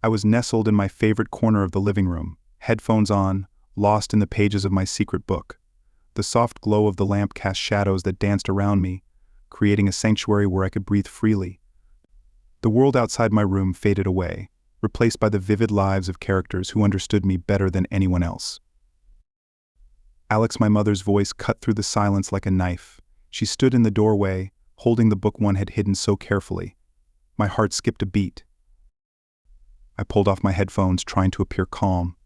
I was nestled in my favorite corner of the living room, headphones on, lost in the pages of my secret book. The soft glow of the lamp cast shadows that danced around me, creating a sanctuary where I could breathe freely. The world outside my room faded away, replaced by the vivid lives of characters who understood me better than anyone else. Alex, my mother's voice cut through the silence like a knife. She stood in the doorway, holding the book one had hidden so carefully. My heart skipped a beat. I pulled off my headphones, trying to appear calm.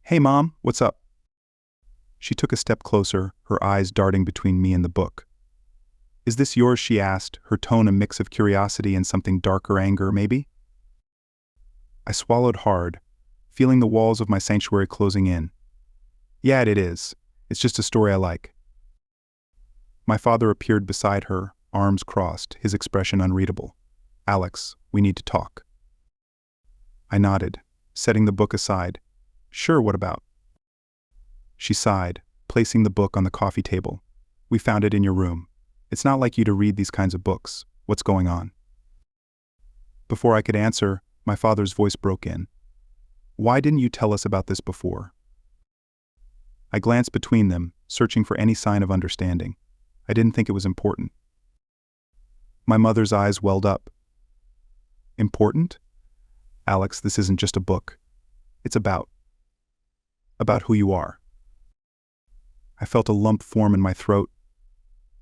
"Hey, Mom, what's up?" She took a step closer, her eyes darting between me and the book. "Is this yours?" she asked, her tone a mix of curiosity and something darker anger, maybe? I swallowed hard, feeling the walls of my sanctuary closing in. "Yeah, it is. It's just a story I like." My father appeared beside her, arms crossed, his expression unreadable. "Alex, we need to talk." I nodded, setting the book aside. "Sure, what about?" She sighed, placing the book on the coffee table. "We found it in your room. It's not like you to read these kinds of books. What's going on?" Before I could answer, my father's voice broke in. "Why didn't you tell us about this before?" I glanced between them, searching for any sign of understanding. I didn't think it was important. My mother's eyes welled up. "Important? Alex, this isn't just a book. It's about who you are." I felt a lump form in my throat.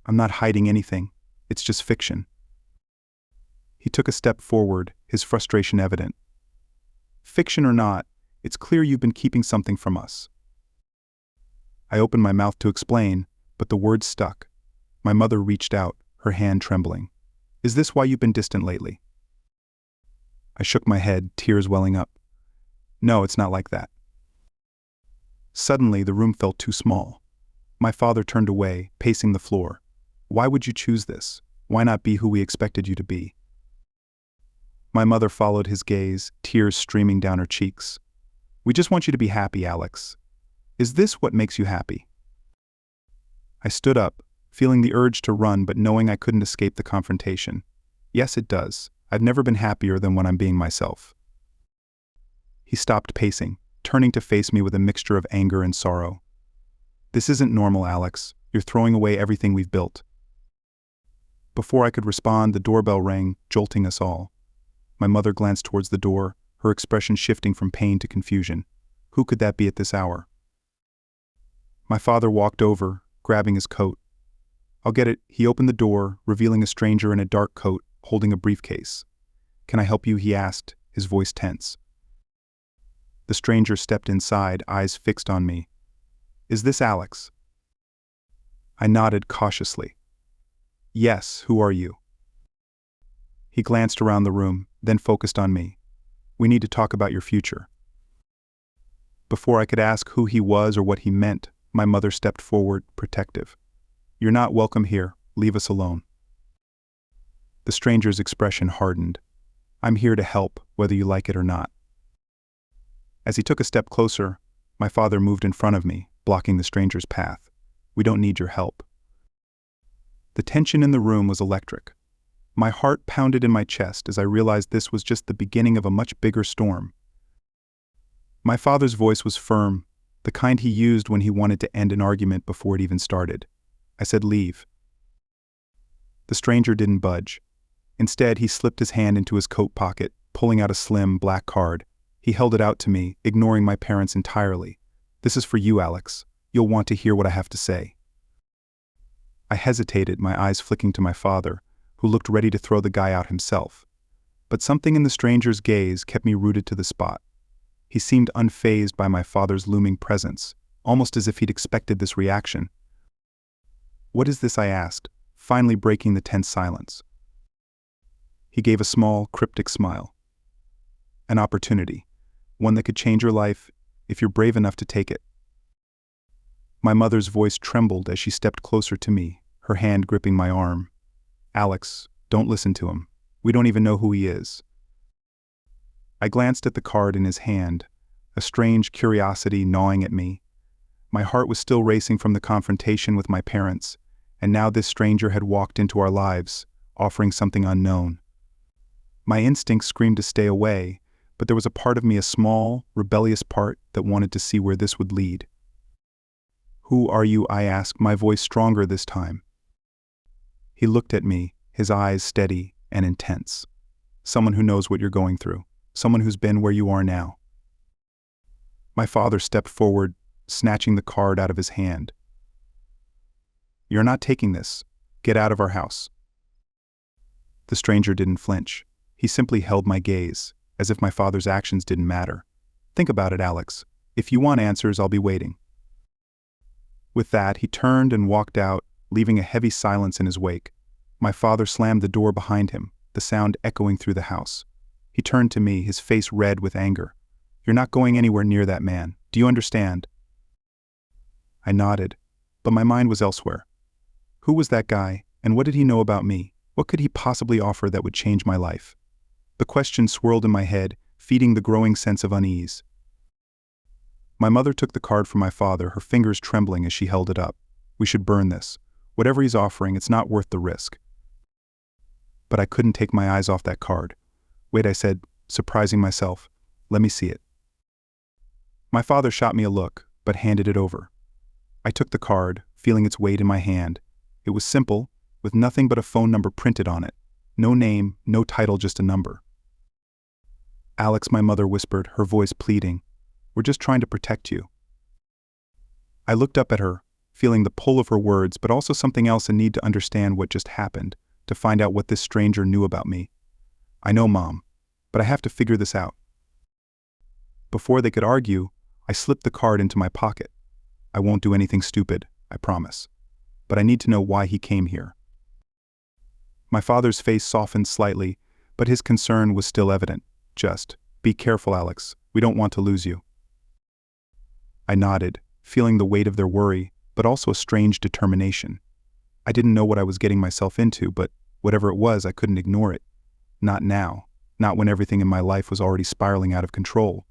"I'm not hiding anything. It's just fiction." He took a step forward, his frustration evident. "Fiction or not, it's clear you've been keeping something from us." I opened my mouth to explain, but the words stuck. My mother reached out, her hand trembling. "Is this why you've been distant lately?" I shook my head, tears welling up. "No, it's not like that." Suddenly, the room felt too small. My father turned away, pacing the floor. "Why would you choose this? Why not be who we expected you to be?" My mother followed his gaze, tears streaming down her cheeks. "We just want you to be happy, Alex. Is this what makes you happy?" I stood up, feeling the urge to run but knowing I couldn't escape the confrontation. "Yes, it does. I've never been happier than when I'm being myself." He stopped pacing, turning to face me with a mixture of anger and sorrow. "This isn't normal, Alex. You're throwing away everything we've built." Before I could respond, the doorbell rang, jolting us all. My mother glanced towards the door, her expression shifting from pain to confusion. Who could that be at this hour? My father walked over, grabbing his coat. "I'll get it." He opened the door, revealing a stranger in a dark coat, holding a briefcase. "Can I help you?" he asked, his voice tense. The stranger stepped inside, eyes fixed on me. "Is this Alex?" I nodded cautiously. "Yes, who are you?" He glanced around the room, then focused on me. "We need to talk about your future." Before I could ask who he was or what he meant, my mother stepped forward, protective. "You're not welcome here. Leave us alone." The stranger's expression hardened. "I'm here to help, whether you like it or not." As he took a step closer, my father moved in front of me, blocking the stranger's path. "We don't need your help." The tension in the room was electric. My heart pounded in my chest as I realized this was just the beginning of a much bigger storm. My father's voice was firm, the kind he used when he wanted to end an argument before it even started. I said, "Leave." The stranger didn't budge. Instead, he slipped his hand into his coat pocket, pulling out a slim, black card. He held it out to me, ignoring my parents entirely. "This is for you, Alex. You'll want to hear what I have to say." I hesitated, my eyes flicking to my father, who looked ready to throw the guy out himself. But something in the stranger's gaze kept me rooted to the spot. He seemed unfazed by my father's looming presence, almost as if he'd expected this reaction. "What is this?" I asked, finally breaking the tense silence. He gave a small, cryptic smile. "An opportunity, one that could change your life, if you're brave enough to take it." My mother's voice trembled as she stepped closer to me, her hand gripping my arm. "Alex, don't listen to him. We don't even know who he is." I glanced at the card in his hand, a strange curiosity gnawing at me. My heart was still racing from the confrontation with my parents, and now this stranger had walked into our lives, offering something unknown. My instincts screamed to stay away, but there was a part of me, a small, rebellious part, that wanted to see where this would lead. "Who are you?" I asked, my voice stronger this time. He looked at me, his eyes steady and intense. "Someone who knows what you're going through. Someone who's been where you are now." My father stepped forward, snatching the card out of his hand. "You're not taking this. Get out of our house." The stranger didn't flinch. He simply held my gaze, as if my father's actions didn't matter. "Think about it, Alex. If you want answers, I'll be waiting." With that, he turned and walked out, leaving a heavy silence in his wake. My father slammed the door behind him, the sound echoing through the house. He turned to me, his face red with anger. "You're not going anywhere near that man. Do you understand?" I nodded, but my mind was elsewhere. Who was that guy, and what did he know about me? What could he possibly offer that would change my life? The question swirled in my head, feeding the growing sense of unease. My mother took the card from my father, her fingers trembling as she held it up. "We should burn this. Whatever he's offering, it's not worth the risk." But I couldn't take my eyes off that card. "Wait," I said, surprising myself. "Let me see it." My father shot me a look, but handed it over. I took the card, feeling its weight in my hand. It was simple, with nothing but a phone number printed on it. No name, no title, just a number. "Alex," my mother whispered, her voice pleading, "we're just trying to protect you." I looked up at her, feeling the pull of her words, but also something else, a need to understand what just happened, to find out what this stranger knew about me. "I know, Mom, but I have to figure this out." Before they could argue, I slipped the card into my pocket. "I won't do anything stupid, I promise. But I need to know why he came here." My father's face softened slightly, but his concern was still evident. "Just, be careful, Alex. We don't want to lose you." I nodded, feeling the weight of their worry, but also a strange determination. I didn't know what I was getting myself into, but whatever it was, I couldn't ignore it. Not now, not when everything in my life was already spiraling out of control.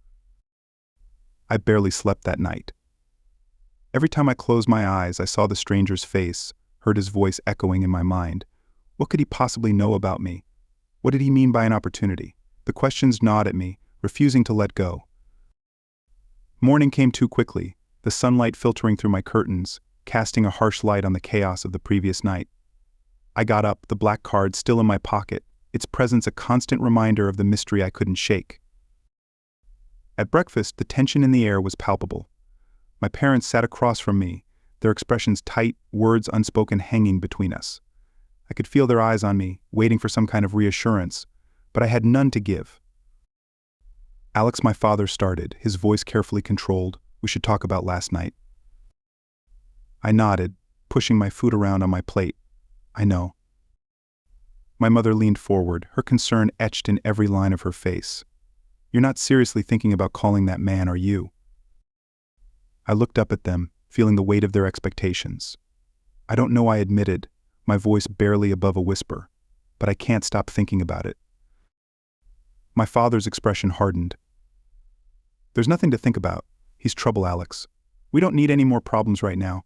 I barely slept that night. Every time I closed my eyes, I saw the stranger's face, heard his voice echoing in my mind. What could he possibly know about me? What did he mean by an opportunity? The questions gnawed at me, refusing to let go. Morning came too quickly, the sunlight filtering through my curtains, casting a harsh light on the chaos of the previous night. I got up, the black card still in my pocket, its presence a constant reminder of the mystery I couldn't shake. At breakfast, the tension in the air was palpable. My parents sat across from me, their expressions tight, words unspoken hanging between us. I could feel their eyes on me, waiting for some kind of reassurance, but I had none to give. "Alex," my father started, his voice carefully controlled, "we should talk about last night." I nodded, pushing my food around on my plate. "I know." My mother leaned forward, her concern etched in every line of her face. "You're not seriously thinking about calling that man, are you?" I looked up at them, feeling the weight of their expectations. "I don't know," I admitted, my voice barely above a whisper, "but I can't stop thinking about it." My father's expression hardened. "There's nothing to think about. He's trouble, Alex. We don't need any more problems right now."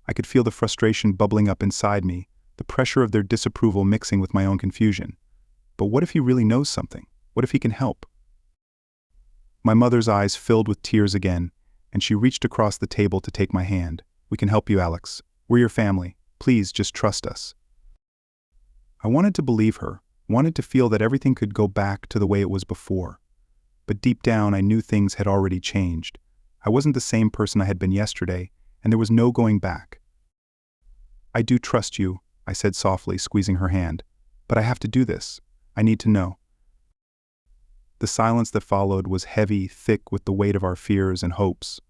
I could feel the frustration bubbling up inside me, the pressure of their disapproval mixing with my own confusion. But what if he really knows something? What if he can help? My mother's eyes filled with tears again, and she reached across the table to take my hand. "We can help you, Alex. We're your family. Please, just trust us." I wanted to believe her, wanted to feel that everything could go back to the way it was before. But deep down, I knew things had already changed. I wasn't the same person I had been yesterday, and there was no going back. "I do trust you," I said softly, squeezing her hand. "But I have to do this. I need to know." The silence that followed was heavy, thick with the weight of our fears and hopes.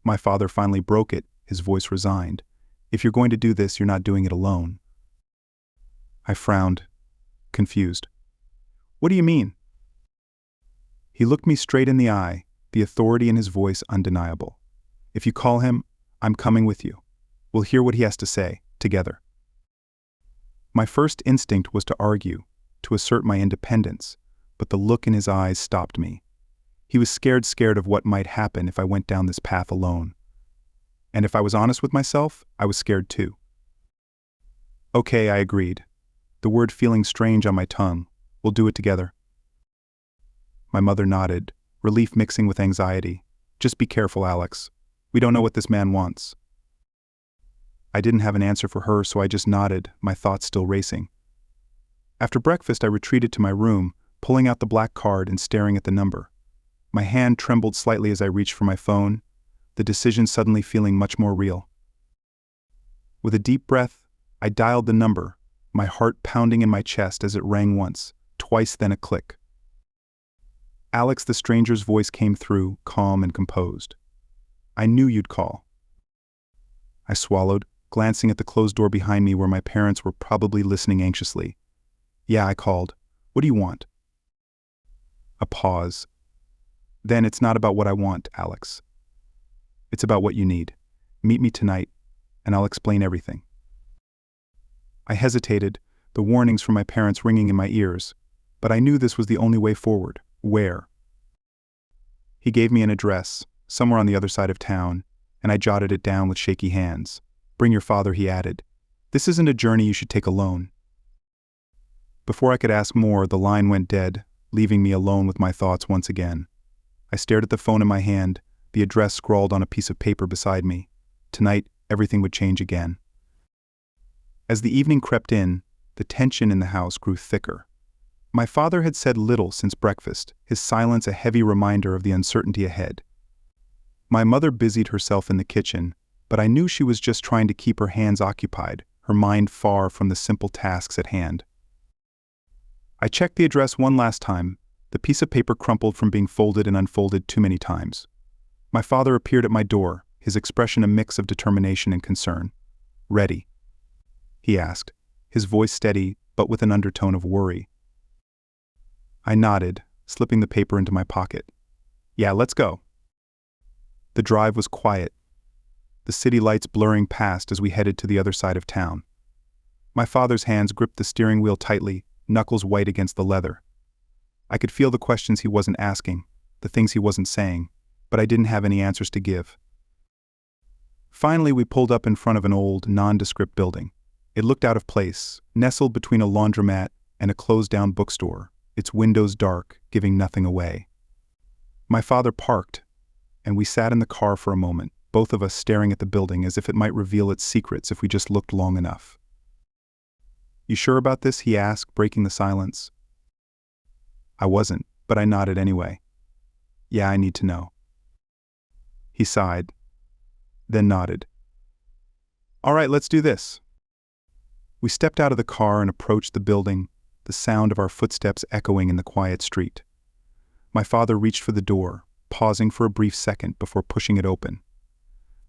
My father finally broke it, his voice resigned. "If you're going to do this, you're not doing it alone." I frowned, confused. "What do you mean?" He looked me straight in the eye, the authority in his voice undeniable. "If you call him, I'm coming with you. We'll hear what he has to say, together." My first instinct was to argue, to assert my independence, but the look in his eyes stopped me. He was scared of what might happen if I went down this path alone. And if I was honest with myself, I was scared too. "Okay," I agreed, the word feeling strange on my tongue. "We'll do it together." My mother nodded, relief mixing with anxiety. Just be careful, Alex. We don't know what this man wants. I didn't have an answer for her, so I just nodded, my thoughts still racing. After breakfast, I retreated to my room, pulling out the black card and staring at the number. My hand trembled slightly as I reached for my phone, the decision suddenly feeling much more real. With a deep breath, I dialed the number, my heart pounding in my chest as it rang once, twice, then a click. Alex, the stranger's voice came through, calm and composed. I knew you'd call. I swallowed, glancing at the closed door behind me where my parents were probably listening anxiously. Yeah, I called. What do you want? A pause. Then it's not about what I want, Alex. It's about what you need. Meet me tonight, and I'll explain everything. I hesitated, the warnings from my parents ringing in my ears, but I knew this was the only way forward. Where? He gave me an address, somewhere on the other side of town, and I jotted it down with shaky hands. Bring your father, he added. This isn't a journey you should take alone. Before I could ask more, the line went dead, leaving me alone with my thoughts once again. I stared at the phone in my hand, the address scrawled on a piece of paper beside me. Tonight, everything would change again. As the evening crept in, the tension in the house grew thicker. My father had said little since breakfast, his silence a heavy reminder of the uncertainty ahead. My mother busied herself in the kitchen, but I knew she was just trying to keep her hands occupied, her mind far from the simple tasks at hand. I checked the address one last time, the piece of paper crumpled from being folded and unfolded too many times. My father appeared at my door, his expression a mix of determination and concern. Ready? He asked, his voice steady but with an undertone of worry. I nodded, slipping the paper into my pocket. Yeah, let's go. The drive was quiet, the city lights blurring past as we headed to the other side of town. My father's hands gripped the steering wheel tightly, knuckles white against the leather. I could feel the questions he wasn't asking, the things he wasn't saying, but I didn't have any answers to give. Finally, we pulled up in front of an old, nondescript building. It looked out of place, nestled between a laundromat and a closed-down bookstore, its windows dark, giving nothing away. My father parked, and we sat in the car for a moment, both of us staring at the building as if it might reveal its secrets if we just looked long enough. You sure about this? He asked, breaking the silence. I wasn't, but I nodded anyway. Yeah, I need to know. He sighed, then nodded. All right, let's do this. We stepped out of the car and approached the building, the sound of our footsteps echoing in the quiet street. My father reached for the door, pausing for a brief second before pushing it open.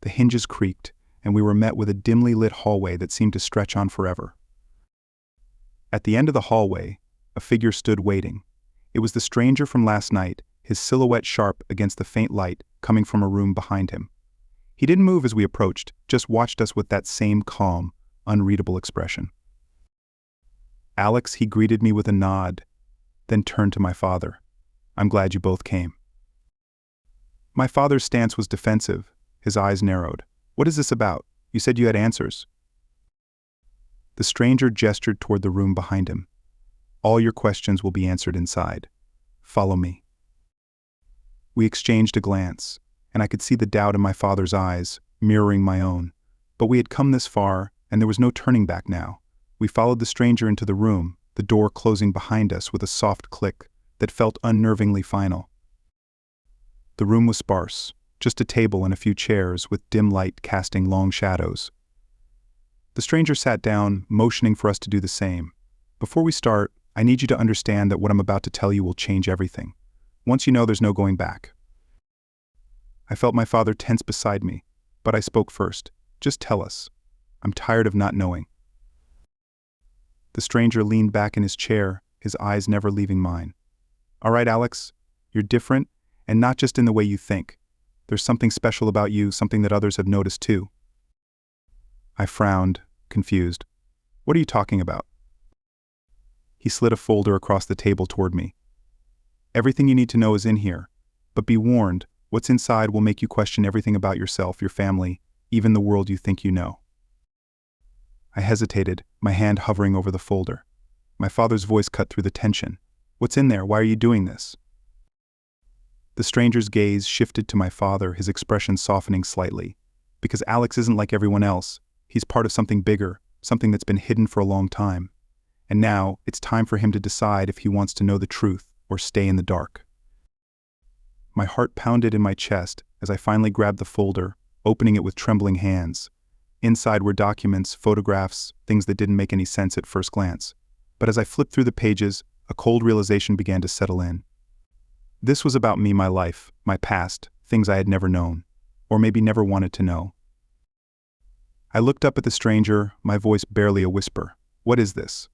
The hinges creaked, and we were met with a dimly lit hallway that seemed to stretch on forever. At the end of the hallway, a figure stood waiting. It was the stranger from last night, his silhouette sharp against the faint light coming from a room behind him. He didn't move as we approached, just watched us with that same calm, unreadable expression. Alex, he greeted me with a nod, then turned to my father. I'm glad you both came. My father's stance was defensive, his eyes narrowed. What is this about? You said you had answers. The stranger gestured toward the room behind him. All your questions will be answered inside. Follow me. We exchanged a glance, and I could see the doubt in my father's eyes, mirroring my own. But we had come this far, and there was no turning back now. We followed the stranger into the room, the door closing behind us with a soft click that felt unnervingly final. The room was sparse, just a table and a few chairs with dim light casting long shadows. The stranger sat down, motioning for us to do the same. Before we start, I need you to understand that what I'm about to tell you will change everything. Once you know, there's no going back. I felt my father tense beside me, but I spoke first. Just tell us. I'm tired of not knowing. The stranger leaned back in his chair, his eyes never leaving mine. All right, Alex, you're different, and not just in the way you think. There's something special about you, something that others have noticed too. I frowned, confused. What are you talking about? He slid a folder across the table toward me. Everything you need to know is in here, but be warned, what's inside will make you question everything about yourself, your family, even the world you think you know. I hesitated, my hand hovering over the folder. My father's voice cut through the tension. What's in there? Why are you doing this? The stranger's gaze shifted to my father, his expression softening slightly. Because Alex isn't like everyone else. He's part of something bigger, something that's been hidden for a long time. And now, it's time for him to decide if he wants to know the truth or stay in the dark. My heart pounded in my chest as I finally grabbed the folder, opening it with trembling hands. Inside were documents, photographs, things that didn't make any sense at first glance. But as I flipped through the pages, a cold realization began to settle in. This was about me, my life, my past, things I had never known, or maybe never wanted to know. I looked up at the stranger, my voice barely a whisper. "What is this?"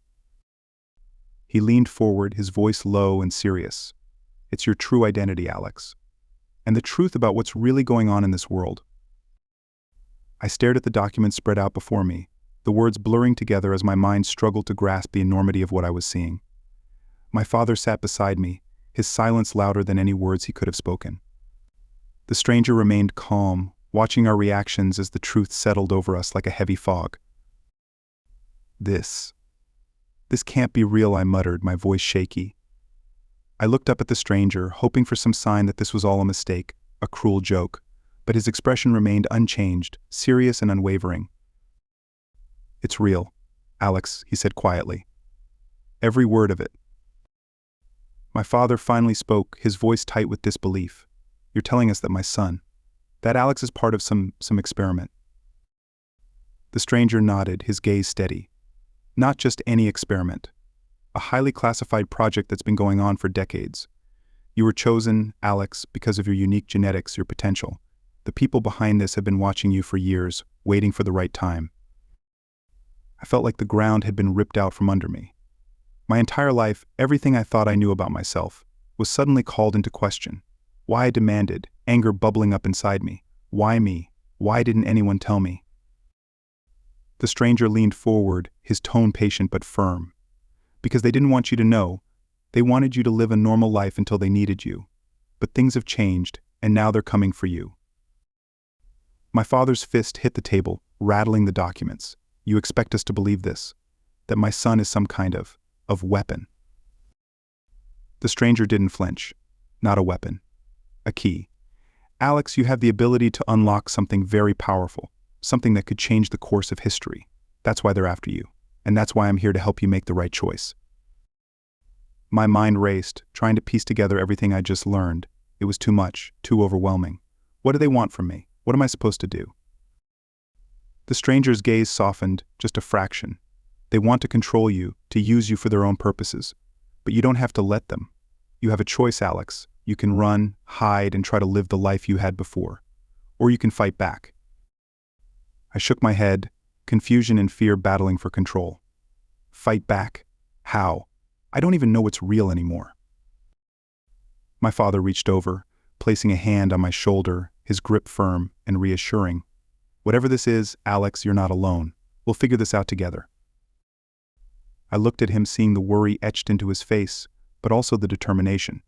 He leaned forward, his voice low and serious. "It's your true identity, Alex. And the truth about what's really going on in this world." I stared at the document spread out before me, the words blurring together as my mind struggled to grasp the enormity of what I was seeing. My father sat beside me, his silence louder than any words he could have spoken. The stranger remained calm, watching our reactions as the truth settled over us like a heavy fog. This can't be real," I muttered, my voice shaky. I looked up at the stranger, hoping for some sign that this was all a mistake, a cruel joke, but his expression remained unchanged, serious and unwavering. "It's real, Alex," he said quietly. "Every word of it." My father finally spoke, his voice tight with disbelief. "You're telling us that my son, that Alex is part of some experiment?" The stranger nodded, his gaze steady. "Not just any experiment. A highly classified project that's been going on for decades. You were chosen, Alex, because of your unique genetics, your potential. The people behind this have been watching you for years, waiting for the right time." I felt like the ground had been ripped out from under me. My entire life, everything I thought I knew about myself, was suddenly called into question. Why, I demanded, anger bubbling up inside me. Why me? Why didn't anyone tell me? The stranger leaned forward, his tone patient but firm. "Because they didn't want you to know. They wanted you to live a normal life until they needed you. But things have changed, and now they're coming for you." My father's fist hit the table, rattling the documents. "You expect us to believe this? That my son is some kind of weapon?" The stranger didn't flinch. "Not a weapon. A key. Alex, you have the ability to unlock something very powerful, something that could change the course of history. That's why they're after you, and that's why I'm here to help you make the right choice." My mind raced, trying to piece together everything I just learned. It was too much, too overwhelming. What do they want from me? What am I supposed to do? The stranger's gaze softened, just a fraction. "They want to control you, to use you for their own purposes. But you don't have to let them. You have a choice, Alex. You can run, hide, and try to live the life you had before. Or you can fight back." I shook my head, confusion and fear battling for control. Fight back? How? I don't even know what's real anymore. My father reached over, placing a hand on my shoulder, his grip firm and reassuring. "Whatever this is, Alex, you're not alone. We'll figure this out together." I looked at him, seeing the worry etched into his face, but also the determination.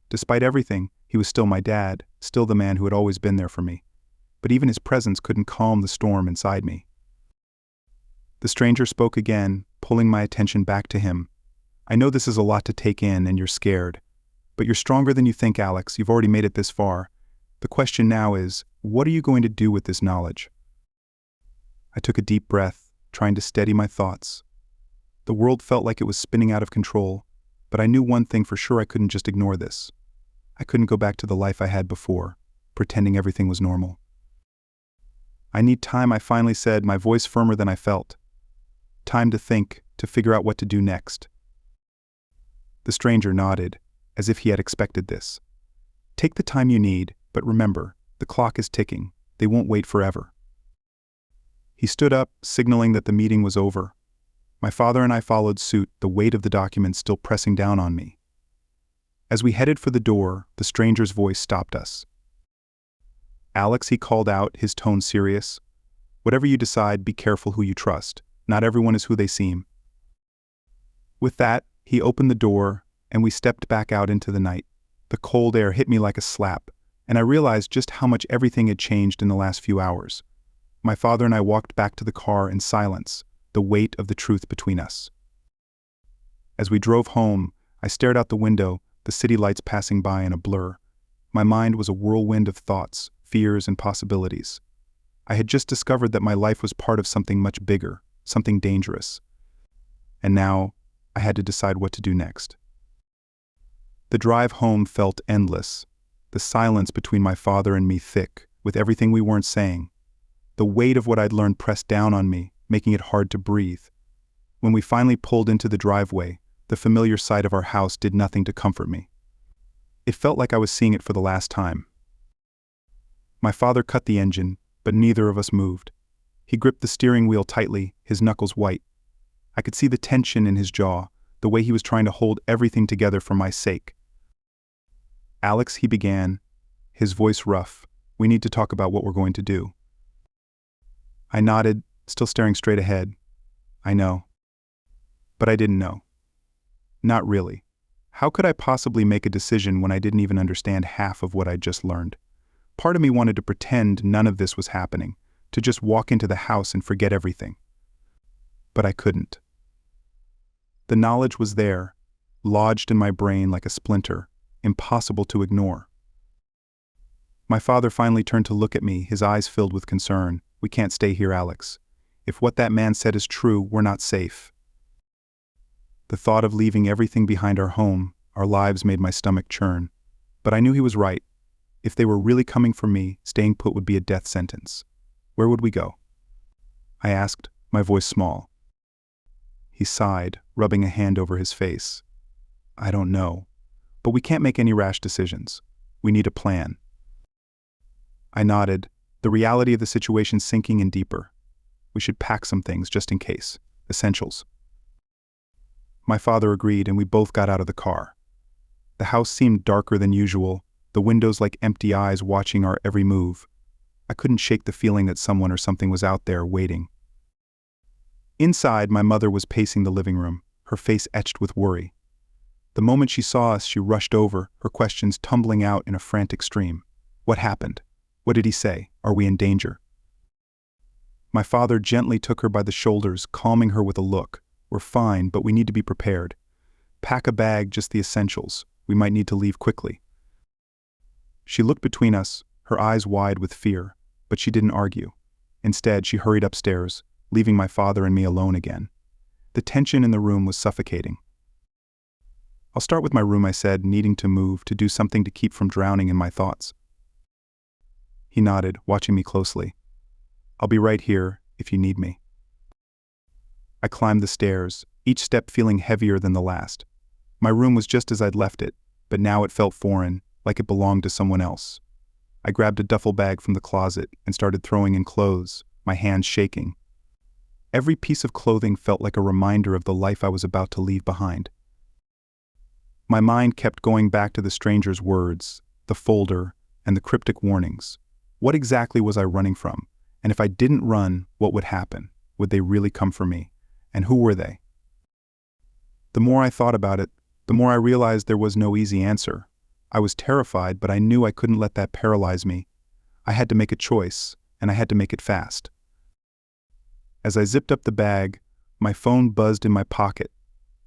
Despite everything, he was still my dad, still the man who had always been there for me. But even his presence couldn't calm the storm inside me. The stranger spoke again, pulling my attention back to him. "I know this is a lot to take in and you're scared. But you're stronger than you think, Alex. You've already made it this far. The question now is, what are you going to do with this knowledge?" I took a deep breath, trying to steady my thoughts. The world felt like it was spinning out of control, but I knew one thing for sure: I couldn't just ignore this. I couldn't go back to the life I had before, pretending everything was normal. "I need time," I finally said, my voice firmer than I felt. "Time to think, to figure out what to do next." The stranger nodded, as if he had expected this. "Take the time you need, but remember, the clock is ticking. They won't wait forever." He stood up, signaling that the meeting was over. My father and I followed suit, the weight of the document still pressing down on me. As we headed for the door, the stranger's voice stopped us. "Alex," he called out, his tone serious. "Whatever you decide, be careful who you trust. Not everyone is who they seem." With that, he opened the door, and we stepped back out into the night. The cold air hit me like a slap, and I realized just how much everything had changed in the last few hours. My father and I walked back to the car in silence, the weight of the truth between us. As we drove home, I stared out the window, the city lights passing by in a blur. My mind was a whirlwind of thoughts, fears, and possibilities. I had just discovered that my life was part of something much bigger, something dangerous. And now, I had to decide what to do next. The drive home felt endless, the silence between my father and me thick, with everything we weren't saying. The weight of what I'd learned pressed down on me, making it hard to breathe. When we finally pulled into the driveway, the familiar sight of our house did nothing to comfort me. It felt like I was seeing it for the last time. My father cut the engine, but neither of us moved. He gripped the steering wheel tightly, his knuckles white. I could see the tension in his jaw, the way he was trying to hold everything together for my sake. "Alex," he began, his voice rough, "we need to talk about what we're going to do." I nodded, still staring straight ahead. I know. But I didn't know. Not really. How could I possibly make a decision when I didn't even understand half of what I'd just learned? Part of me wanted to pretend none of this was happening, to just walk into the house and forget everything. But I couldn't. The knowledge was there, lodged in my brain like a splinter, impossible to ignore. My father finally turned to look at me, his eyes filled with concern. "We can't stay here, Alex. If what that man said is true, we're not safe." The thought of leaving everything behind our home, our lives, made my stomach churn. But I knew he was right. If they were really coming for me, staying put would be a death sentence. Where would we go? I asked, my voice small. He sighed, rubbing a hand over his face. "I don't know. But we can't make any rash decisions. We need a plan." I nodded, the reality of the situation sinking in deeper. We should pack some things just in case. Essentials. My father agreed, and we both got out of the car. The house seemed darker than usual, the windows like empty eyes watching our every move. I couldn't shake the feeling that someone or something was out there waiting. Inside, my mother was pacing the living room, her face etched with worry. The moment she saw us, she rushed over, her questions tumbling out in a frantic stream. "What happened? What did he say? Are we in danger?" My father gently took her by the shoulders, calming her with a look. "We're fine, but we need to be prepared. Pack a bag, just the essentials. We might need to leave quickly." She looked between us, her eyes wide with fear, but she didn't argue. Instead, she hurried upstairs, leaving my father and me alone again. The tension in the room was suffocating. "I'll start with my room," I said, needing to move, to do something to keep from drowning in my thoughts. He nodded, watching me closely. "I'll be right here, if you need me." I climbed the stairs, each step feeling heavier than the last. My room was just as I'd left it, but now it felt foreign, like it belonged to someone else. I grabbed a duffel bag from the closet and started throwing in clothes, my hands shaking. Every piece of clothing felt like a reminder of the life I was about to leave behind. My mind kept going back to the stranger's words, the folder, and the cryptic warnings. What exactly was I running from? And if I didn't run, what would happen? Would they really come for me? And who were they? The more I thought about it, the more I realized there was no easy answer. I was terrified, but I knew I couldn't let that paralyze me. I had to make a choice, and I had to make it fast. As I zipped up the bag, my phone buzzed in my pocket.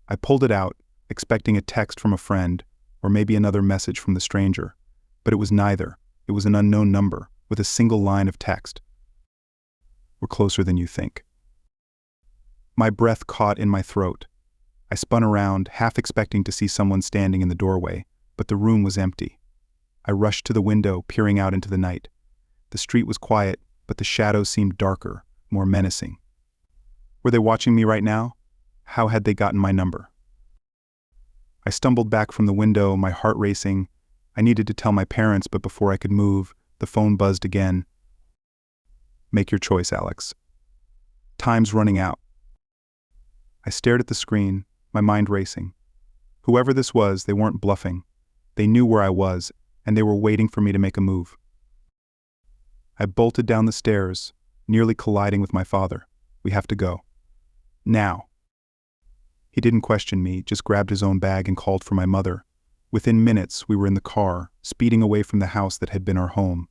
I pulled it out, expecting a text from a friend, or maybe another message from the stranger. But it was neither. It was an unknown number, with a single line of text. "We're closer than you think." My breath caught in my throat. I spun around, half expecting to see someone standing in the doorway, but the room was empty. I rushed to the window, peering out into the night. The street was quiet, but the shadows seemed darker, more menacing. Were they watching me right now? How had they gotten my number? I stumbled back from the window, my heart racing. I needed to tell my parents, but before I could move, the phone buzzed again. "Make your choice, Alex. Time's running out." I stared at the screen, my mind racing. Whoever this was, they weren't bluffing. They knew where I was, and they were waiting for me to make a move. I bolted down the stairs, nearly colliding with my father. "We have to go. Now." He didn't question me, just grabbed his own bag and called for my mother. Within minutes, we were in the car, speeding away from the house that had been our home.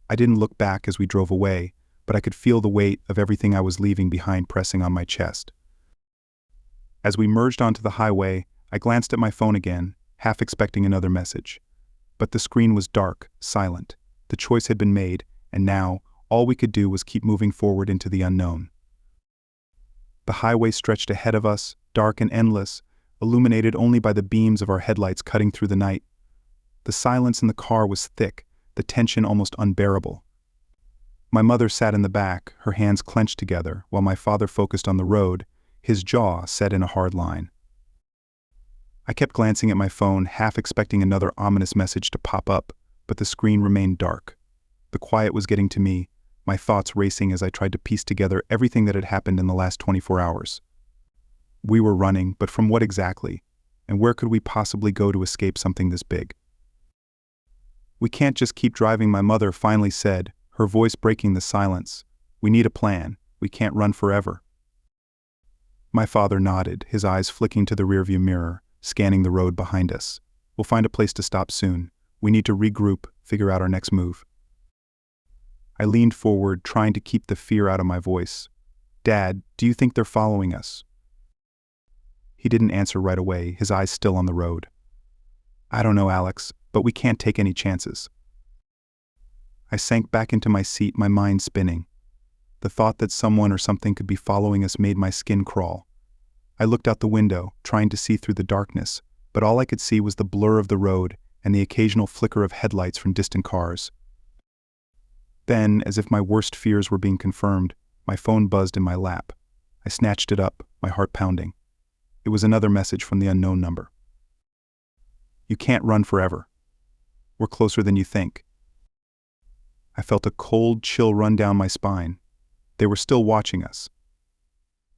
I didn't look back as we drove away, but I could feel the weight of everything I was leaving behind pressing on my chest. As we merged onto the highway, I glanced at my phone again, half expecting another message. But the screen was dark, silent. The choice had been made, and now, all we could do was keep moving forward into the unknown. The highway stretched ahead of us, dark and endless, illuminated only by the beams of our headlights cutting through the night. The silence in the car was thick, the tension almost unbearable. My mother sat in the back, her hands clenched together, while my father focused on the road, his jaw set in a hard line. I kept glancing at my phone, half expecting another ominous message to pop up, but the screen remained dark. The quiet was getting to me, my thoughts racing as I tried to piece together everything that had happened in the last 24 hours. We were running, but from what exactly? And where could we possibly go to escape something this big? "We can't just keep driving," my mother finally said, her voice breaking the silence. "We need a plan. We can't run forever." My father nodded, his eyes flicking to the rearview mirror, scanning the road behind us. "We'll find a place to stop soon. We need to regroup, figure out our next move." I leaned forward, trying to keep the fear out of my voice. "Dad, do you think they're following us?" He didn't answer right away, his eyes still on the road. "I don't know, Alex, but we can't take any chances." I sank back into my seat, my mind spinning. The thought that someone or something could be following us made my skin crawl. I looked out the window, trying to see through the darkness, but all I could see was the blur of the road and the occasional flicker of headlights from distant cars. Then, as if my worst fears were being confirmed, my phone buzzed in my lap. I snatched it up, my heart pounding. It was another message from the unknown number. "You can't run forever. We're closer than you think." I felt a cold chill run down my spine. They were still watching us.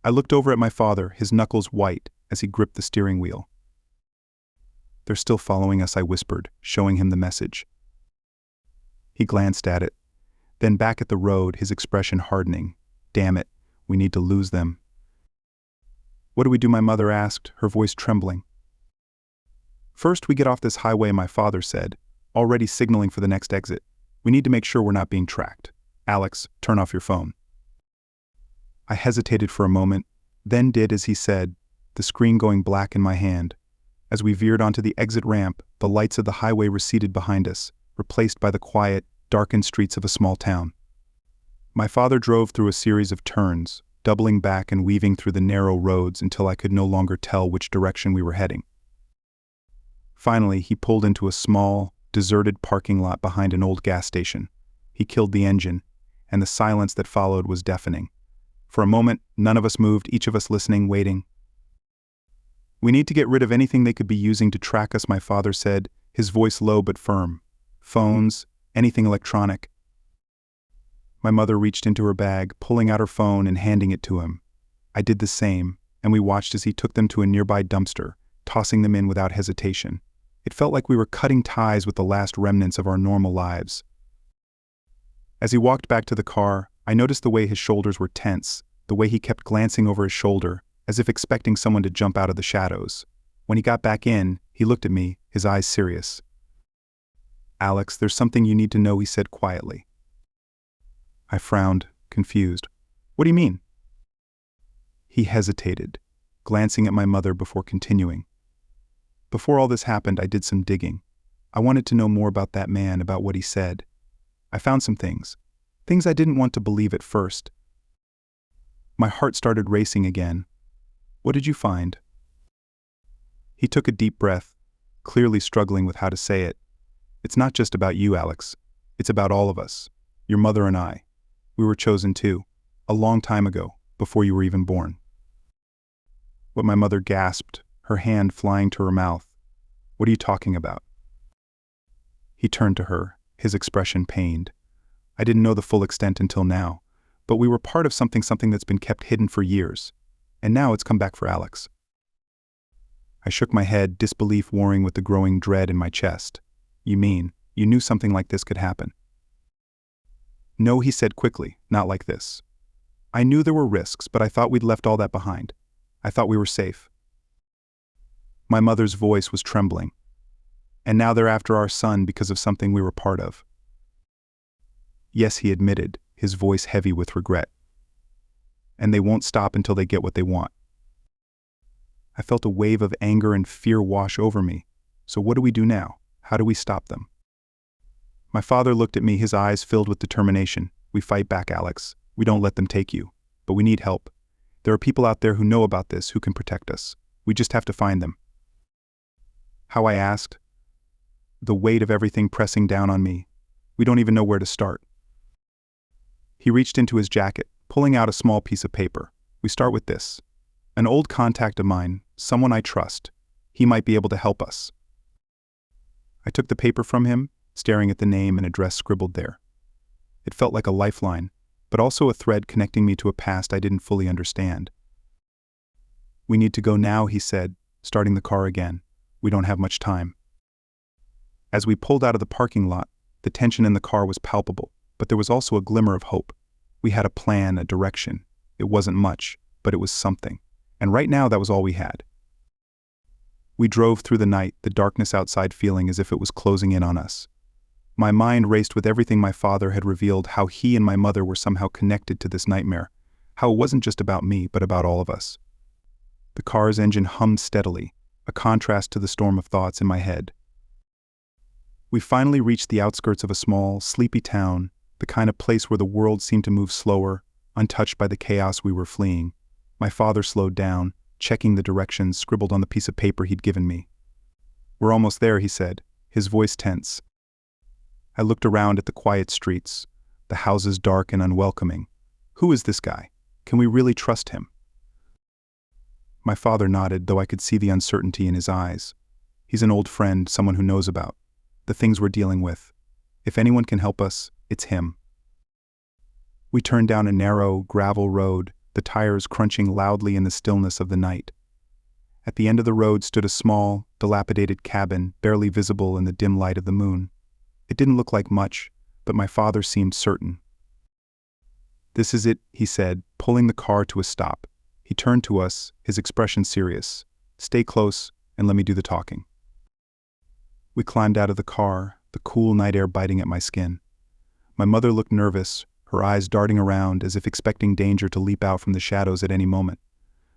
I looked over at my father, his knuckles white, as he gripped the steering wheel. "They're still following us," I whispered, showing him the message. He glanced at it, then back at the road, his expression hardening. "Damn it, we need to lose them." "What do we do?" my mother asked, her voice trembling. "First, we get off this highway," my father said, already signaling for the next exit. "We need to make sure we're not being tracked. Alex, turn off your phone." I hesitated for a moment, then did as he said, the screen going black in my hand. As we veered onto the exit ramp, the lights of the highway receded behind us, replaced by the quiet, darkened streets of a small town. My father drove through a series of turns, doubling back and weaving through the narrow roads until I could no longer tell which direction we were heading. Finally, he pulled into a small, deserted parking lot behind an old gas station. He killed the engine, and the silence that followed was deafening. For a moment, none of us moved, each of us listening, waiting. "We need to get rid of anything they could be using to track us," my father said, his voice low but firm. "Phones, anything electronic." My mother reached into her bag, pulling out her phone and handing it to him. I did the same, and we watched as he took them to a nearby dumpster, tossing them in without hesitation. It felt like we were cutting ties with the last remnants of our normal lives. As he walked back to the car, I noticed the way his shoulders were tense, the way he kept glancing over his shoulder, as if expecting someone to jump out of the shadows. When he got back in, he looked at me, his eyes serious. "Alex, there's something you need to know," he said quietly. I frowned, confused. "What do you mean?" He hesitated, glancing at my mother before continuing. "Before all this happened, I did some digging. I wanted to know more about that man, about what he said. I found some things I didn't want to believe at first." My heart started racing again. "What did you find?" He took a deep breath, clearly struggling with how to say it. "It's not just about you, Alex. It's about all of us. Your mother and I. We were chosen too, a long time ago, before you were even born." What my mother gasped, her hand flying to her mouth. "What are you talking about?" He turned to her, his expression pained. "I didn't know the full extent until now, but we were part of something that's been kept hidden for years, and now it's come back for Alex." I shook my head, disbelief warring with the growing dread in my chest. "You mean, you knew something like this could happen?" "No," he said quickly, "not like this. I knew there were risks, but I thought we'd left all that behind. I thought we were safe." My mother's voice was trembling. "And now they're after our son because of something we were part of." "Yes," he admitted, his voice heavy with regret. "And they won't stop until they get what they want." I felt a wave of anger and fear wash over me. "So what do we do now? How do we stop them? My father looked at me, his eyes filled with determination. We fight back, Alex. We don't let them take you. But we need help. There are people out there who know about this, who can protect us. We just have to find them. How? I asked, the weight of everything pressing down on me. We don't even know where to start. He reached into his jacket, pulling out a small piece of paper. We start with this. An old contact of mine, someone I trust. He might be able to help us. I took the paper from him, staring at the name and address scribbled there. It felt like a lifeline, but also a thread connecting me to a past I didn't fully understand. We need to go now, he said, starting the car again. We don't have much time. As we pulled out of the parking lot, the tension in the car was palpable, but there was also a glimmer of hope. We had a plan, a direction. It wasn't much, but it was something. And right now that was all we had. We drove through the night, the darkness outside feeling as if it was closing in on us. My mind raced with everything my father had revealed, how he and my mother were somehow connected to this nightmare, how it wasn't just about me, but about all of us. The car's engine hummed steadily, a contrast to the storm of thoughts in my head. We finally reached the outskirts of a small, sleepy town, the kind of place where the world seemed to move slower, untouched by the chaos we were fleeing. My father slowed down, checking the directions scribbled on the piece of paper he'd given me. We're almost there, he said, his voice tense. I looked around at the quiet streets, the houses dark and unwelcoming. Who is this guy? Can we really trust him? My father nodded, though I could see the uncertainty in his eyes. He's an old friend, someone who knows about the things we're dealing with. If anyone can help us, it's him. We turned down a narrow, gravel road, the tires crunching loudly in the stillness of the night. At the end of the road stood a small, dilapidated cabin, barely visible in the dim light of the moon. It didn't look like much, but my father seemed certain. This is it, he said, pulling the car to a stop. He turned to us, his expression serious. Stay close, and let me do the talking. We climbed out of the car, the cool night air biting at my skin. My mother looked nervous, her eyes darting around as if expecting danger to leap out from the shadows at any moment.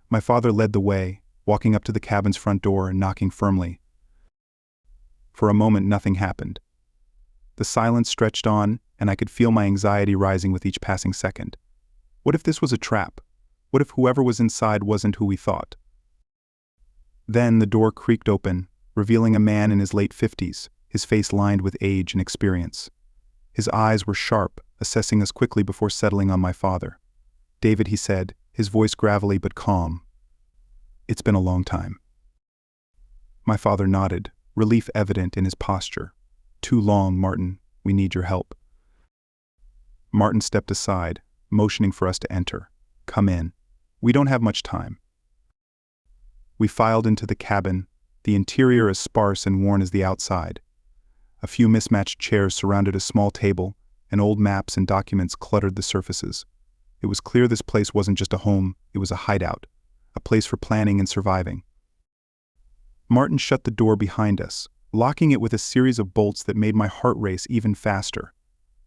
My father led the way, walking up to the cabin's front door and knocking firmly. For a moment, nothing happened. The silence stretched on, and I could feel my anxiety rising with each passing second. What if this was a trap? What if whoever was inside wasn't who we thought? Then the door creaked open, revealing a man in his late 50s, his face lined with age and experience. His eyes were sharp, assessing us quickly before settling on my father. David, he said, his voice gravelly but calm. It's been a long time. My father nodded, relief evident in his posture. Too long, Martin. We need your help. Martin stepped aside, motioning for us to enter. Come in. We don't have much time. We filed into the cabin, the interior as sparse and worn as the outside. A few mismatched chairs surrounded a small table, and old maps and documents cluttered the surfaces. It was clear this place wasn't just a home, it was a hideout, a place for planning and surviving. Martin shut the door behind us, locking it with a series of bolts that made my heart race even faster.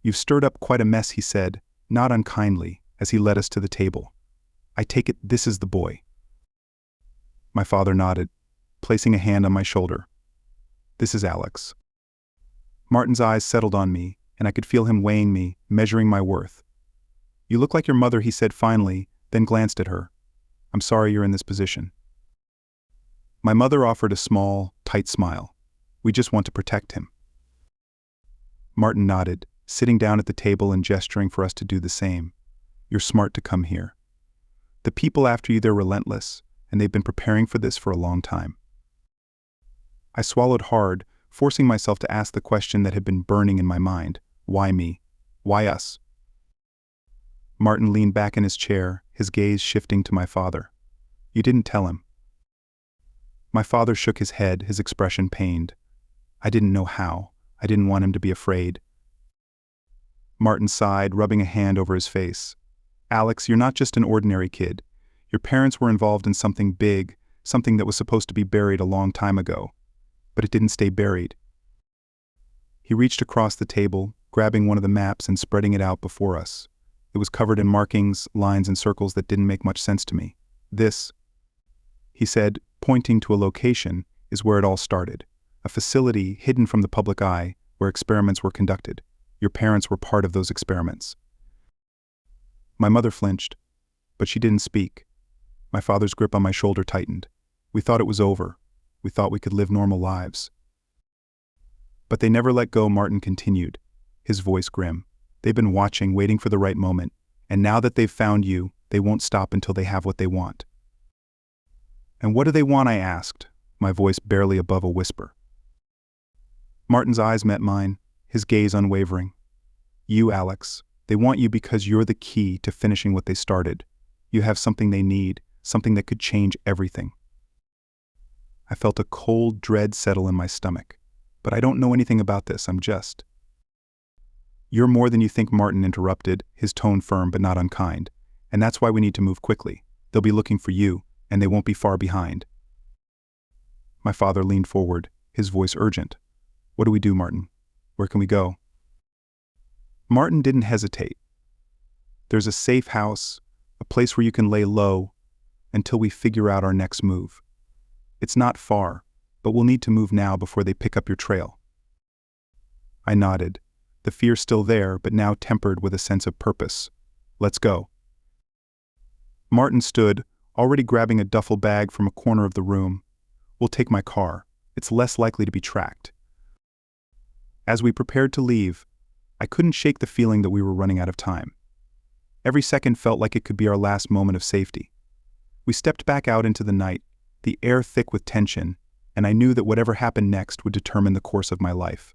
You've stirred up quite a mess, he said, not unkindly, as he led us to the table. I take it this is the boy. My father nodded, placing a hand on my shoulder. This is Alex. Martin's eyes settled on me, and I could feel him weighing me, measuring my worth. You look like your mother, he said finally, then glanced at her. I'm sorry you're in this position. My mother offered a small, tight smile. We just want to protect him. Martin nodded, sitting down at the table and gesturing for us to do the same. You're smart to come here. The people after you, they're relentless, and they've been preparing for this for a long time. I swallowed hard, forcing myself to ask the question that had been burning in my mind. Why me? Why us? Martin leaned back in his chair, his gaze shifting to my father. You didn't tell him. My father shook his head, his expression pained. I didn't know how. I didn't want him to be afraid. Martin sighed, rubbing a hand over his face. Alex, you're not just an ordinary kid. Your parents were involved in something big, something that was supposed to be buried a long time ago. But it didn't stay buried. He reached across the table, grabbing one of the maps and spreading it out before us. It was covered in markings, lines and circles that didn't make much sense to me. This, he said, pointing to a location, is where it all started. a facility hidden from the public eye where experiments were conducted. Your parents were part of those experiments. My mother flinched, but she didn't speak. My father's grip on my shoulder tightened. We thought it was over. We thought we could live normal lives. But they never let go, Martin continued, his voice grim. They've been watching, waiting for the right moment, and now that they've found you, they won't stop until they have what they want. And what do they want? I asked, my voice barely above a whisper. Martin's eyes met mine, his gaze unwavering. You, Alex, they want you because you're the key to finishing what they started. You have something they need, something that could change everything. I felt a cold dread settle in my stomach. But I don't know anything about this, I'm just... You're more than you think, Martin interrupted, his tone firm but not unkind. And that's why we need to move quickly. They'll be looking for you, and they won't be far behind. My father leaned forward, his voice urgent. What do we do, Martin? Where can we go? Martin didn't hesitate. There's a safe house, a place where you can lay low until we figure out our next move. It's not far, but we'll need to move now before they pick up your trail. I nodded, the fear still there, but now tempered with a sense of purpose. Let's go. Martin stood, already grabbing a duffel bag from a corner of the room. We'll take my car. It's less likely to be tracked. As we prepared to leave, I couldn't shake the feeling that we were running out of time. Every second felt like it could be our last moment of safety. We stepped back out into the night, the air thick with tension, and I knew that whatever happened next would determine the course of my life.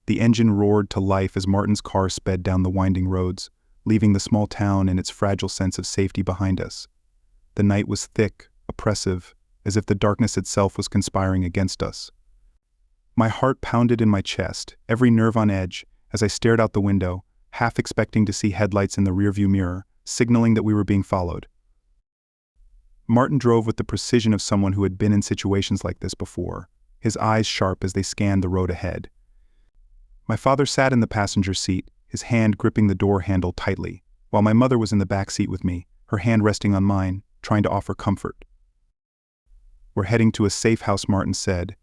The engine roared to life as Martin's car sped down the winding roads, leaving the small town and its fragile sense of safety behind us. The night was thick, oppressive, as if the darkness itself was conspiring against us. My heart pounded in my chest, every nerve on edge, as I stared out the window, half expecting to see headlights in the rearview mirror, signaling that we were being followed. Martin drove with the precision of someone who had been in situations like this before, his eyes sharp as they scanned the road ahead. My father sat in the passenger seat, his hand gripping the door handle tightly, while my mother was in the back seat with me, her hand resting on mine, trying to offer comfort. We're heading to a safe house, Martin said,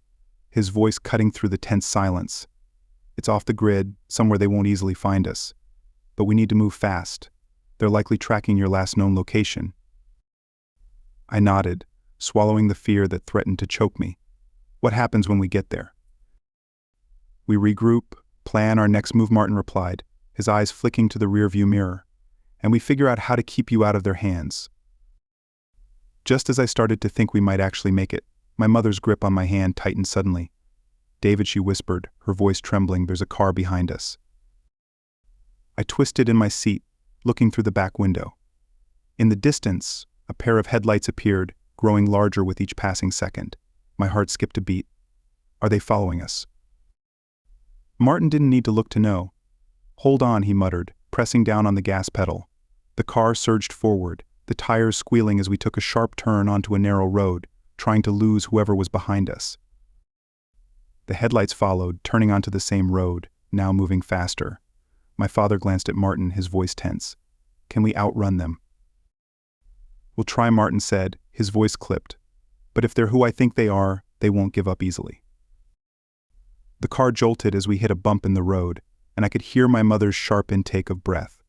his voice cutting through the tense silence. It's off the grid, somewhere they won't easily find us. But we need to move fast. They're likely tracking your last known location. I nodded, swallowing the fear that threatened to choke me. What happens when we get there? We regroup, plan our next move, Martin replied, his eyes flicking to the rearview mirror, and we figure out how to keep you out of their hands. Just as I started to think we might actually make it, my mother's grip on my hand tightened suddenly. David, she whispered, her voice trembling, there's a car behind us. I twisted in my seat, looking through the back window. In the distance, a pair of headlights appeared, growing larger with each passing second. My heart skipped a beat. Are they following us? Martin didn't need to look to know. Hold on, he muttered, pressing down on the gas pedal. The car surged forward, the tires squealing as we took a sharp turn onto a narrow road, trying to lose whoever was behind us. The headlights followed, turning onto the same road, now moving faster. My father glanced at Martin, his voice tense. Can we outrun them? We'll try, Martin said, his voice clipped. But if they're who I think they are, they won't give up easily. The car jolted as we hit a bump in the road, and I could hear my mother's sharp intake of breath.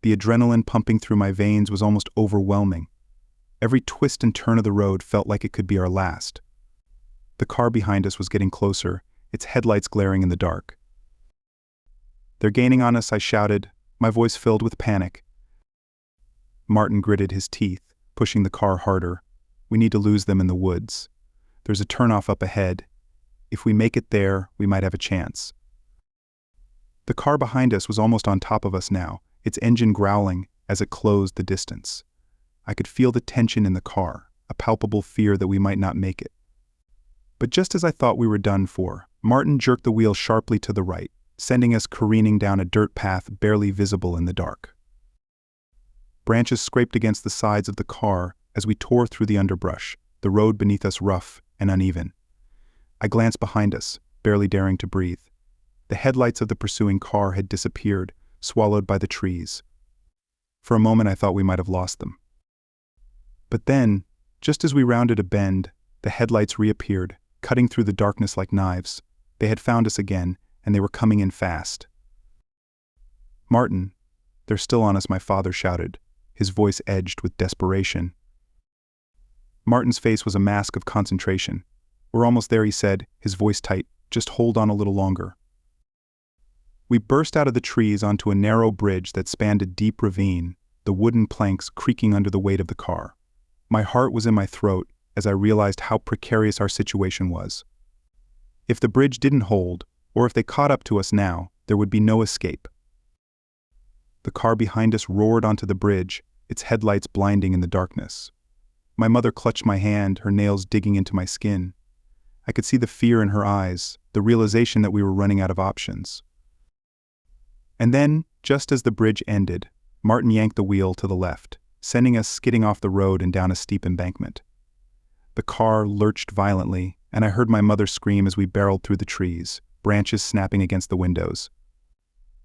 The adrenaline pumping through my veins was almost overwhelming. Every twist and turn of the road felt like it could be our last. The car behind us was getting closer, its headlights glaring in the dark. They're gaining on us, I shouted, my voice filled with panic. Martin gritted his teeth, pushing the car harder. We need to lose them in the woods. There's a turnoff up ahead. If we make it there, we might have a chance. The car behind us was almost on top of us now, its engine growling as it closed the distance. I could feel the tension in the car, a palpable fear that we might not make it. But just as I thought we were done for, Martin jerked the wheel sharply to the right, sending us careening down a dirt path barely visible in the dark. Branches scraped against the sides of the car as we tore through the underbrush, the road beneath us rough and uneven. I glanced behind us, barely daring to breathe. The headlights of the pursuing car had disappeared, swallowed by the trees. For a moment I thought we might have lost them. But then, just as we rounded a bend, the headlights reappeared, cutting through the darkness like knives. They had found us again, and they were coming in fast. "Martin, they're still on us," my father shouted, his voice edged with desperation. Martin's face was a mask of concentration. "We're almost there," he said, his voice tight. "Just hold on a little longer." We burst out of the trees onto a narrow bridge that spanned a deep ravine, the wooden planks creaking under the weight of the car. My heart was in my throat as I realized how precarious our situation was. If the bridge didn't hold, or if they caught up to us now, there would be no escape. The car behind us roared onto the bridge, its headlights blinding in the darkness. My mother clutched my hand, her nails digging into my skin. I could see the fear in her eyes, the realization that we were running out of options. And then, just as the bridge ended, Martin yanked the wheel to the left, sending us skidding off the road and down a steep embankment. The car lurched violently, and I heard my mother scream as we barreled through the trees, branches snapping against the windows.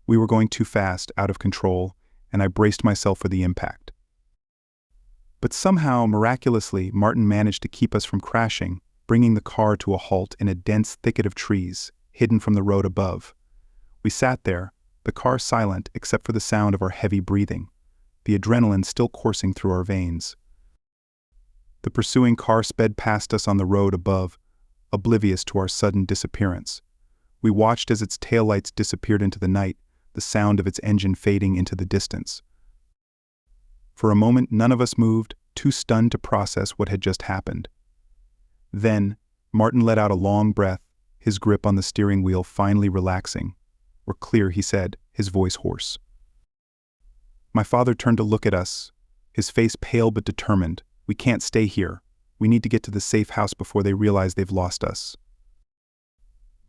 We were going too fast, out of control, and I braced myself for the impact. But somehow, miraculously, Martin managed to keep us from crashing, bringing the car to a halt in a dense thicket of trees, hidden from the road above. We sat there, the car silent except for the sound of our heavy breathing, the adrenaline still coursing through our veins. The pursuing car sped past us on the road above, oblivious to our sudden disappearance. We watched as its taillights disappeared into the night, the sound of its engine fading into the distance. For a moment, none of us moved, too stunned to process what had just happened. Then, Martin let out a long breath, his grip on the steering wheel finally relaxing. "We're clear," he said, his voice hoarse. My father turned to look at us, his face pale but determined. "We can't stay here. We need to get to the safe house before they realize they've lost us."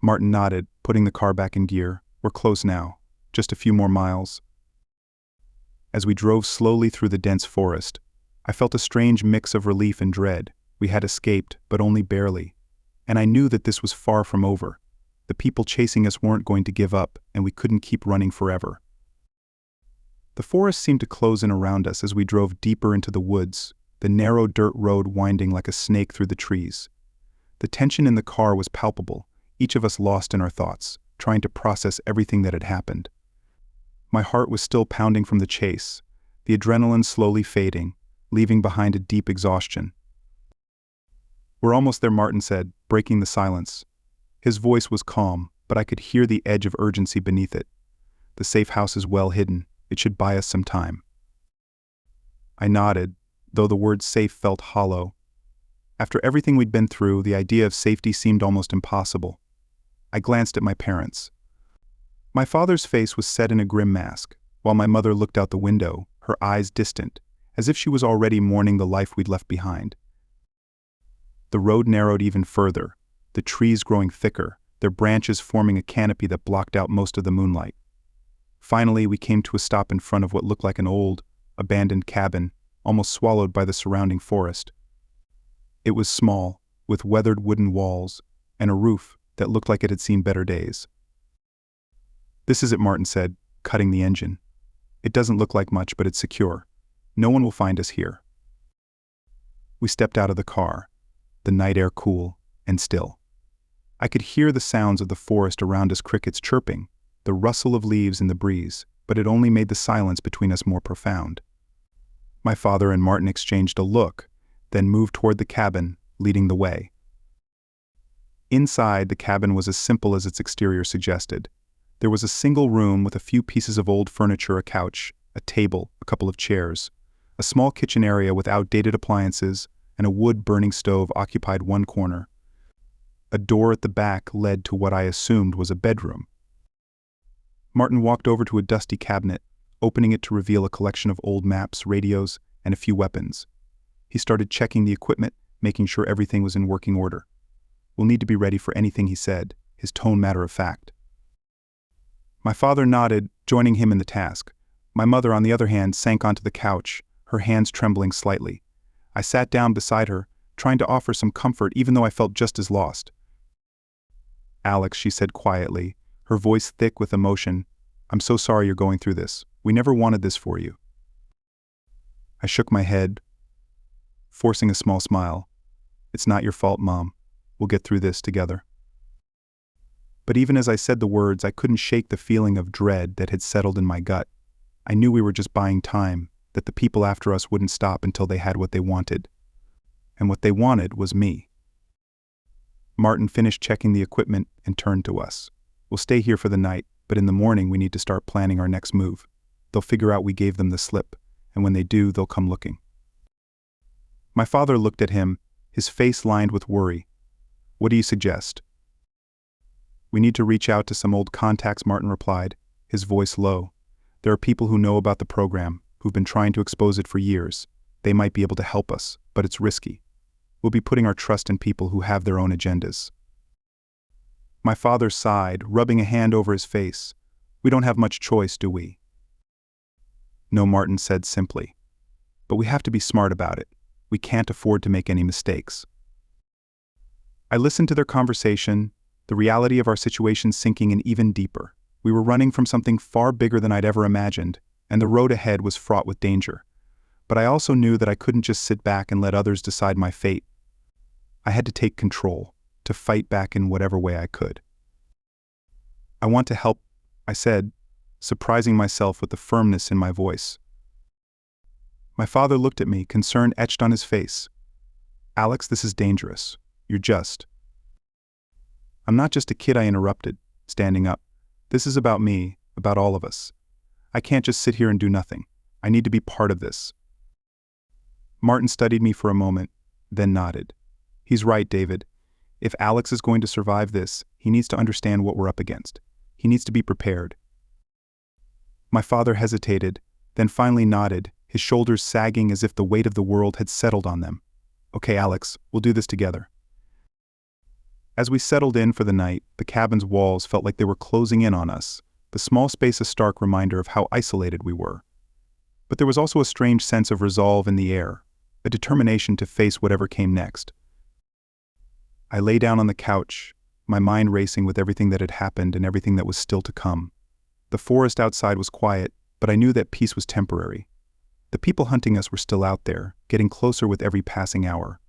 Martin nodded, putting the car back in gear. "We're close now. Just a few more miles." As we drove slowly through the dense forest, I felt a strange mix of relief and dread. We had escaped, but only barely. And I knew that this was far from over. The people chasing us weren't going to give up, and we couldn't keep running forever. The forest seemed to close in around us as we drove deeper into the woods, the narrow dirt road winding like a snake through the trees. The tension in the car was palpable, each of us lost in our thoughts, trying to process everything that had happened. My heart was still pounding from the chase, the adrenaline slowly fading, leaving behind a deep exhaustion. "We're almost there," Martin said, breaking the silence. His voice was calm, but I could hear the edge of urgency beneath it. "The safe house is well hidden. It should buy us some time." I nodded, though the word safe felt hollow. After everything we'd been through, the idea of safety seemed almost impossible. I glanced at my parents. My father's face was set in a grim mask, while my mother looked out the window, her eyes distant, as if she was already mourning the life we'd left behind. The road narrowed even further, the trees growing thicker, their branches forming a canopy that blocked out most of the moonlight. Finally, we came to a stop in front of what looked like an old, abandoned cabin, almost swallowed by the surrounding forest. It was small, with weathered wooden walls, and a roof that looked like it had seen better days. "This is it," Martin said, cutting the engine. "It doesn't look like much, but it's secure. No one will find us here." We stepped out of the car, the night air cool and still. I could hear the sounds of the forest around us, crickets chirping, the rustle of leaves in the breeze, but it only made the silence between us more profound. My father and Martin exchanged a look, then moved toward the cabin, leading the way. Inside, the cabin was as simple as its exterior suggested. There was a single room with a few pieces of old furniture, a couch, a table, a couple of chairs. A small kitchen area with outdated appliances, and a wood-burning stove occupied one corner. A door at the back led to what I assumed was a bedroom. Martin walked over to a dusty cabinet, opening it to reveal a collection of old maps, radios, and a few weapons. He started checking the equipment, making sure everything was in working order. "We'll need to be ready for anything," he said, his tone matter of fact. My father nodded, joining him in the task. My mother, on the other hand, sank onto the couch, her hands trembling slightly. I sat down beside her, trying to offer some comfort even though I felt just as lost. "Alex," she said quietly, her voice thick with emotion, "I'm so sorry you're going through this. We never wanted this for you." I shook my head, forcing a small smile. "It's not your fault, Mom. We'll get through this together. But even as I said the words, I couldn't shake the feeling of dread that had settled in my gut. I knew we were just buying time, that the people after us wouldn't stop until they had what they wanted. And what they wanted was me. Martin finished checking the equipment and turned to us. We'll stay here for the night, but in the morning we need to start planning our next move. They'll figure out we gave them the slip, and when they do, they'll come looking. My father looked at him, his face lined with worry. What do you suggest? We need to reach out to some old contacts, Martin replied, his voice low. There are people who know about the program, who've been trying to expose it for years. They might be able to help us, but it's risky. We'll be putting our trust in people who have their own agendas. My father sighed, rubbing a hand over his face. We don't have much choice, do we? No, Martin said simply. But we have to be smart about it. We can't afford to make any mistakes. I listened to their conversation, the reality of our situation sinking in even deeper. We were running from something far bigger than I'd ever imagined, and the road ahead was fraught with danger. But I also knew that I couldn't just sit back and let others decide my fate. I had to take control, to fight back in whatever way I could. I want to help, I said, surprising myself with the firmness in my voice. My father looked at me, concern etched on his face. Alex, this is dangerous. You're just. I'm not just a kid, I interrupted, standing up. This is about me, about all of us. I can't just sit here and do nothing. I need to be part of this. Martin studied me for a moment, then nodded. He's right, David. If Alex is going to survive this, he needs to understand what we're up against. He needs to be prepared. My father hesitated, then finally nodded, his shoulders sagging as if the weight of the world had settled on them. Okay, Alex, we'll do this together. As we settled in for the night, the cabin's walls felt like they were closing in on us, the small space a stark reminder of how isolated we were. But there was also a strange sense of resolve in the air, a determination to face whatever came next. I lay down on the couch, my mind racing with everything that had happened and everything that was still to come. The forest outside was quiet, but I knew that peace was temporary. The people hunting us were still out there, getting closer with every passing hour.